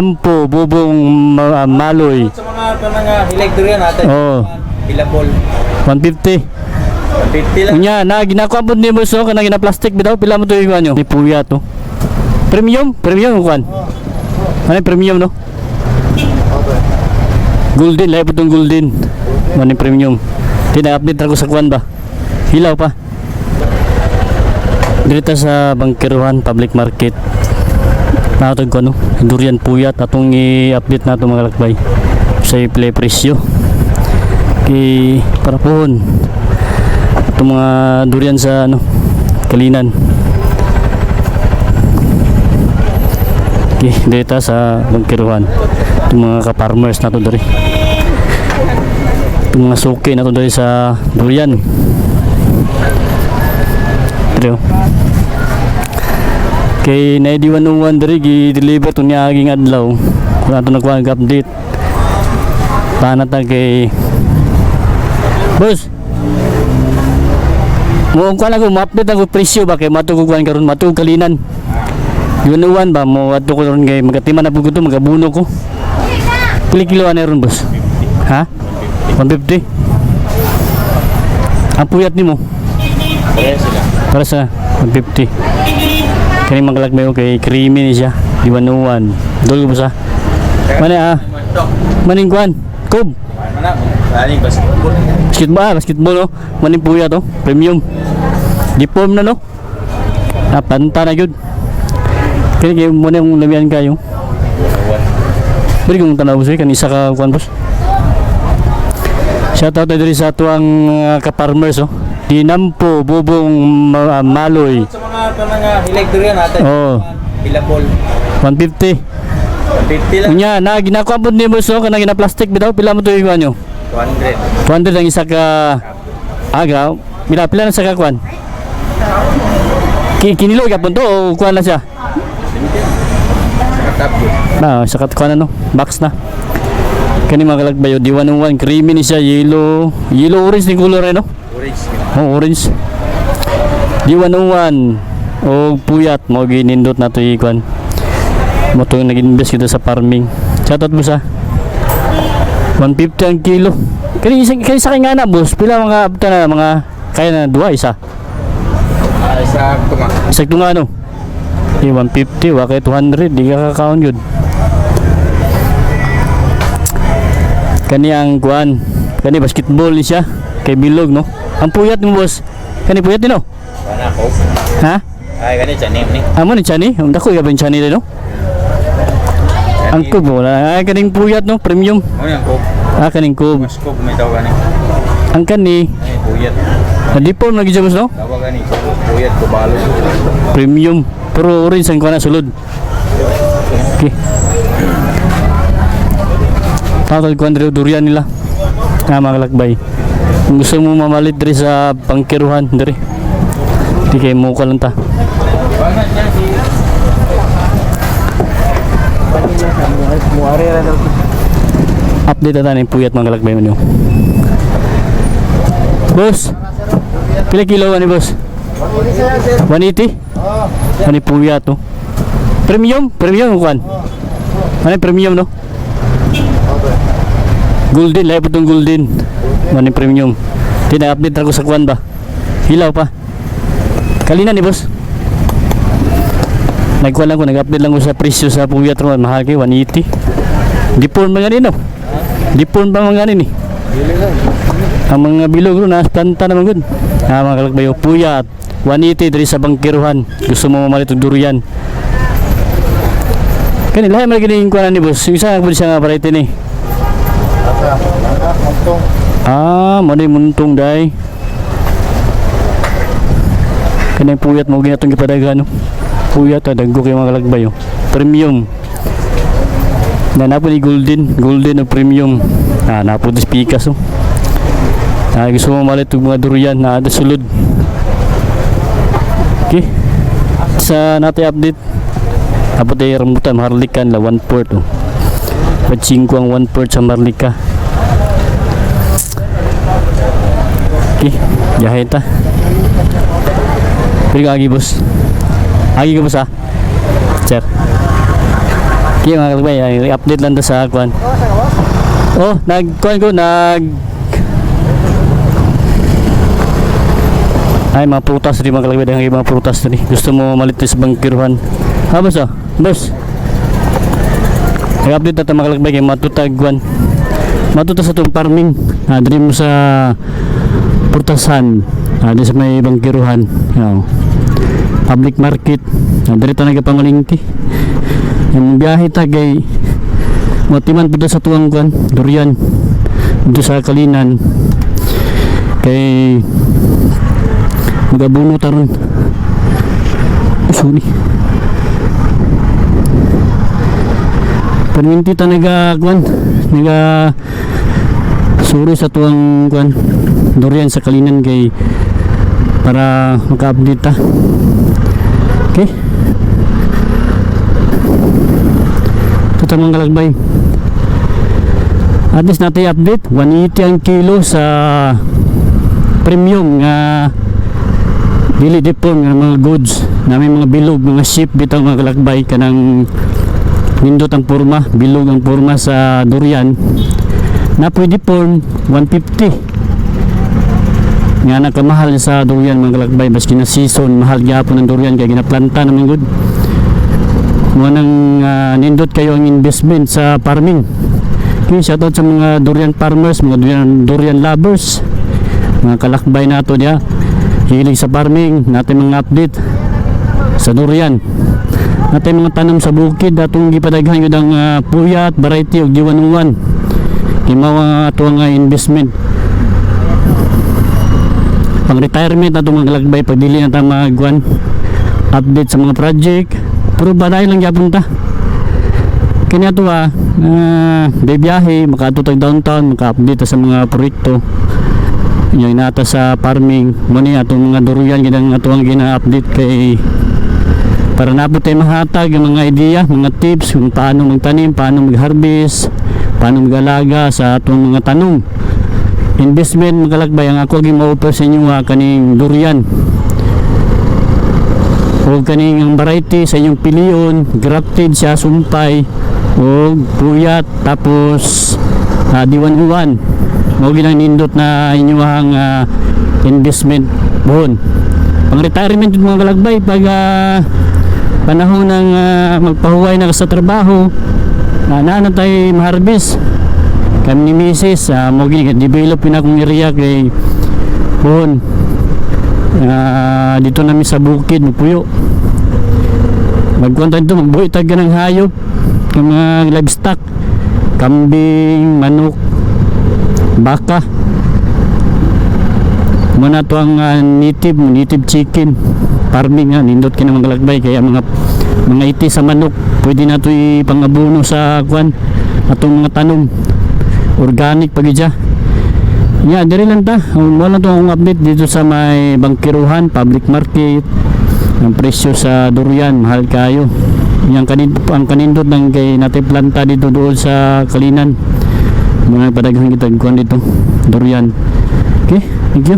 Ampo, bubong, maloy. Sa mga hilag durian natin. Oo. Pilabol. 150. 150 lang. Kunya, na ginakuha po ni boss, no? Kanang gina-plastic bitaw, pila mo to yung ano? Ni puya to. Premium? Premium kuan. Ano yung premium, no? Golden, lahi po itong golden. Ano yung premium? Tina-update ako sa kuan ba? Hilaw pa. Dito sa Bangkiruhan Public Market. Nakatag ko ano? Durian puyat. Atong i-update na ito mga lakbay. Sa play presyo. Okay, para pohon. Itong mga durian sa ano? Kalinan. Okay, dito sa Bangkiruhan. Itong mga ka-farmers na ito dari. Itong mga suki na ito dari sa durian. Ito. Kay na di 101 dari gi-deliver to niya aging adlaw. Kung ato nagkuha update. Paano ta kay boss? Mo kuan ako ma-update ako presyo ba kay matugugan karon matug kalinan. 101 ba mo adto ko ron kay magatiman na pud ko magabuno ko. Pili kilo ana ron boss? Ha? 150. Ang puyat nimo? Para sa 150. Kani magalagmay ko kay creamy ni siya. Di 101. Dol ko sa. Mana maning kuan. Kob. Mana? Maning basketball. Basketball no. Maning puya to. Premium. Deform na no. Panta na gyud. Kani kay mo na yung lamian kayo. Bari kong tanaw sa kanisa ka kuan boss. Shout out diri sa tuang ka-farmers oh. Dinampo, bubong, maloy. Sa mga hilag durian natin. Oo. Pilabol. 150. 150 lang. Kunya, na ginakuha po ni boss, no? Kanang gina-plastic bitaw, pila mo to yung ano? 200. 200 ang isa ka agaw. Pila na sa kakuan? Kinilo ka po to o kuha na siya? Sa kakuan na no? Box na. Kani mga kalagbayo, di 101, creamy ni siya, yellow orange ni color eh no? Orange. Oh, orange. Di 101 o puyat mo ginindot na to ikuan. Mo to nag-invest kita sa farming. Shoutout mo sa 150 ang kilo. Kani sa kanya na boss, pila mga abta na mga kaya na duha isa. Isa tunga. Isa tunga ano? Di 150 wa kay 200 di ka ka-count yun. Kani ang kuan, kani basketball ni siya kay bilog no. Ang puyat mo boss. Kani puyat din no? Wala ko. Ha? Ay kani chanim ni. Amo ni chani, ang dako ya ben chani din no. Ang kub wala. Ay kaning puyat no, premium. Mo yang ko. Kaning kub. Mas ko may taw gani. Ang kani, Ay puyat. nadipon lagi jamos no? Tawa gani ko. Puyat ko balo. Premium. Pero orange ang kuha na sulod. Okay. Tatag kuha na durian nila. Mga kalakbay. Kung gusto mo mamalit diri sa Bangkiruhan diri. Di kay mo ka lang ta. Update na tayo puyat mga kalakbay mo niyo. Boss, pila kilo ni boss? 180? Ano yung puyat to? Premium? Premium kuan? Ano yung premium no? Golden, lahi po itong golden. Ano yung premium? Tina-update ako sa kuan ba? Hilaw pa. Kalina ni boss. Nagkuhan lang ko, nag-update lang ko sa presyo sa puyat ron. Mahal kayo, 180. Dipon ba nga rin no? Dipon ba mga ganin eh? Ang mga bilog ron, planta naman good. Mga kalakbayo, puyat 180 dari sa Bangkiruhan. Gusto mo mamalit og durian. Kani lahi man gini kuan ni boss. Isa nga pud siya nga variety ni. Mo ni muntong dai. Kani puyat mo ginatong gipadagan no. Puyat dagko kay mga kalakbayo. Premium. Na napo ni golden o premium. Napo dis pikas oh. Gusto mo mamalit og mga durian na ada sulod. Okay. Sa natin update. Tapos ay rambutan Maharlika la 1/4 oh. Pachingko ang 1/4 sa Maharlika. Okay, jahe ta. Pili ka agi boss. Agi ka boss ha. Sir. Okay mga kalakbay, i-update lang to sa kwan. Oh, ay mga prutas rin mga kalakbay, dahil mga prutas rin. Gusto mo malit sa bangkiruhan. Ha boss oh? Boss. I-update na ito mga kalakbay kay matutag kwan. Matuta sa itong farming. Diri mo sa purtasan. Diri sa may bangkiruhan. Public market. Diri ito nagapangalingki. Yung biyahe tagay matiman po sa tuwang kwan durian dito sa Kalinan kay magabuno taron. Sorry, perminti ta naga kwan naga suri sa tuwang kwan durian sa Kalinan kay para maka-update ta. Okay, ito mga kalakbay, at least natin update 180 ang kilo sa premium nga dili dipon nga mga goods namin, mga bilog, mga ship bitang mga kalakbay kanang nindot ang purma, bilog ang purma sa durian na pwede pon 150 nga nakamahal sa durian mga kalakbay, baski na season mahal gyapon ang durian kaya ginaplanta naman good. Munang nindot kayo ang investment sa farming. Okay, shoutout sa mga durian farmers, mga durian lovers, mga kalakbay nato diya hilig sa farming, natin mga update sa durian, natin mga tanom sa bukid atong gipadaghan yun ang puyat, variety o diwanungan kay mga tuwang investment pang retirement atong mga kalakbay pagdili na tayo magwan update sa mga project. Puro baday lang yapon ta. Kanya to day biyahe, makatutag downtown, maka-update sa mga proyekto. Yung inata sa farming, muna atong mga durian ginang atong gina-update kay para napot tayo mahatag yung mga idea, mga tips kung paano magtanim, paano mag-harvest, paano mag-alaga sa atong mga tanong. Investment mga kalakbay, ang ako gi-offer sa inyo kaning durian. O kaning ang variety sa inyong piliyon, grafted siya, sumpay o puyat, tapos diwan-uwan mo ginang nindot na inyong investment buhon pang retirement yung mga kalakbay pag panahon ng magpahuway na sa trabaho na tayo ma-harvest kami ni Mrs. mo ginang develop yun akong area kay buhon. Dito namin sa bukid puyo magkuhan tayo magbuhay tayo ng hayop ng mga livestock, kambing, manok, baka muna to ang native chicken farming nindot ka ng mga kalakbay kaya mga iti sa manok pwede na ito ipangabuno sa kwan atong mga tanom organic pagidya. Yeah, diri lang ta. Wala to akong update dito sa may bangkiruhan, public market. Ang presyo sa durian mahal kayo. Yang ang kanindot ng kay natin planta dito doon sa Kalinan. Mga padaghan kita kuan dito, durian. Okay, thank you.